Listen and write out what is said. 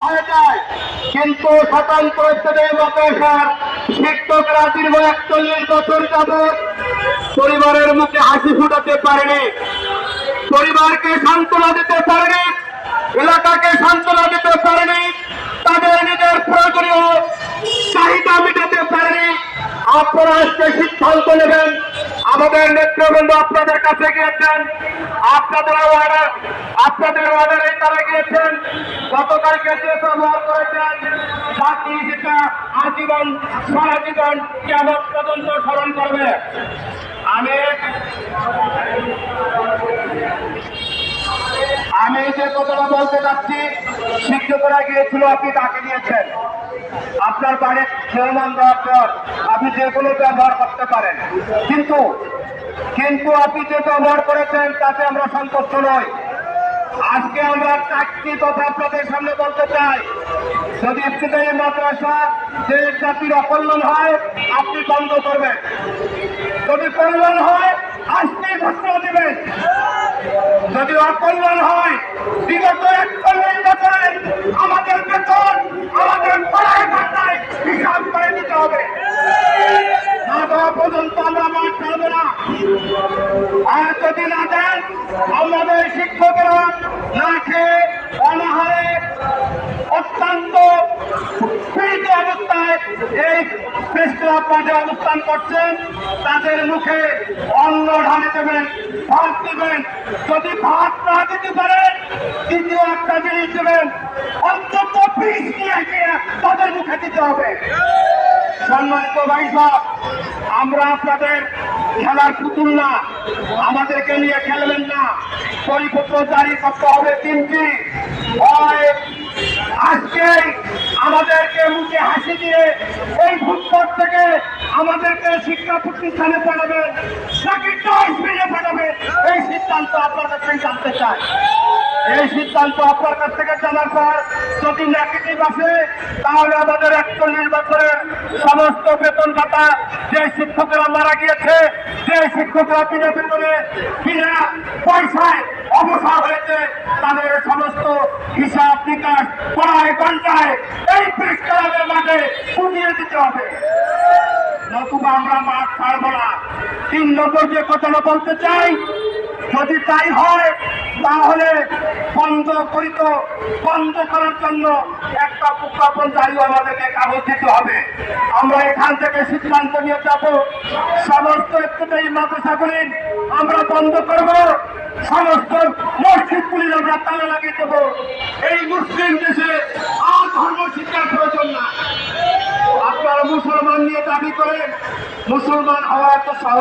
হয়ে যায়। কিন্তু স্বতন্ত্র স্টেডিয়াম মাদ্রাসার শিক্ষকরা দীর্ঘ ৪১ বছর যাবৎ পরিবারের মুখে হাসি ফুটাতে পারেনি, পরিবারকে সান্ত্বনা দিতে পারেনি, এলাকাকে সান্ত্বনা দিতে পারেনি, তাদের নিজের প্রয়োজনীয় চাহিদা মেটাতে পারেনি। আপনারা আজকে সিদ্ধান্ত নেবেন, আমাদের নেতৃবৃন্দ আপনাদের কাছে গিয়েছেন, আপনাদের অর্ডারে তারা গিয়েছেন, গতকালকে যে ব্যবহার করেছেন জাতি সেটা আজীবন সারা জীবন কিয়ামত পর্যন্ত স্মরণ করবে। আমি যে কথাটা বলতে চাচ্ছি, শিক্ষকরা গিয়েছিল, আপনি তাকে দিয়েছেন, আপনার বাড়ির নির্মাণ দেওয়ার পর আপনি যে কোনো ব্যবহার করতে পারেন, কিন্তু আপনি যে ব্যবহার করেছেন তাতে আমরা সন্তুষ্ট নই। আজকে আমরা চারটি কথা আপনাদের সামনে বলতে চাই। যদি ইবতিদায়ী মাদ্রাসা যে জাতির অকল্যাণ হয় আপনি বন্ধ করবেন, যদি কল্যাণ হয় আজকে ঘোষণা দেবেন, যদি অকল্যাণ হয় বিগত ৪১ বছরে আমাদের বেতন আমাদের পড়ায় খাতায় হিসাব করে দিতে হবে। না দেওয়া পর্যন্ত আমরা মাঠ ছাড়ব না। আর যদি না দেন আমাদের শিক্ষকেরা না খেয়ে অনাহারে অত্যন্ত পীড়িত অবস্থায় এই প্রেস ক্লাব মাঠে অবস্থান করছেন, তাদের মুখে অন্ন ঢালে দেবেন, ভাত দেবেন। যদি ভাত না দিতে পারেন দ্বিতীয় একটা জিনিস দেবেন, অন্তত পিস নিয়ে গিয়ে তাদের মুখে দিতে হবে। সম্মানিত ভাই সাহেব, আমরা আপনাদের খেলার পুতুল না, আমাদেরকে নিয়ে খেলবেন না। পরিপত্র জারি করতে হবে তিনটি, হয় আজকে আমাদেরকে মুখে হাসি দিয়ে এই ফুটপাত থেকে আমাদেরকে শিক্ষা প্রতিষ্ঠানে পাঠাবেন নাকি ডাস্টবিনে পাঠাবেন, এই সিদ্ধান্ত আপনার কাছ থেকে জানতে চাই। এই সিদ্ধান্ত আপনার কাছ থেকে জানার পর যদি নেগেটিভ আসে তাহলে আমাদের ৪১ বছরের সমস্ত বেতন ভাতা, যে শিক্ষকরা মারা গিয়েছে, যে শিক্ষকরা বিনা বেতনে বিনা পয়সায় অবসর হয়েছে, তাদের সমস্ত হিসাব নিকাশ পড়ায় ঘন্টায় এই প্রেস ক্লাবের মাঠে পুজিয়ে দিতে হবে, নতুবা আমরা মাঠ ছাড়ব না। ৩ নম্বর যে কথাটা বলতে চাই, যদি তাই হয় তাহলে বন্ধ করার জন্য একটা প্রজ্ঞাপন জারি আমাদেরকে কাগজ দিতে হবে। আমরা এখান থেকে সিদ্ধান্ত নিয়ে যাব, সমস্ত ইবতিদায়ী মাদ্রাসাগুলি আমরা বন্ধ করব, সমস্ত মসজিদগুলির আমরা তালা লাগিয়ে দেব। এই মুসলিম দেশে আর ধর্ম শিক্ষার প্রয়োজন না। আপনারা মুসলমান নিয়ে দাবি করেন, মুসলমান হওয়া এত সহজ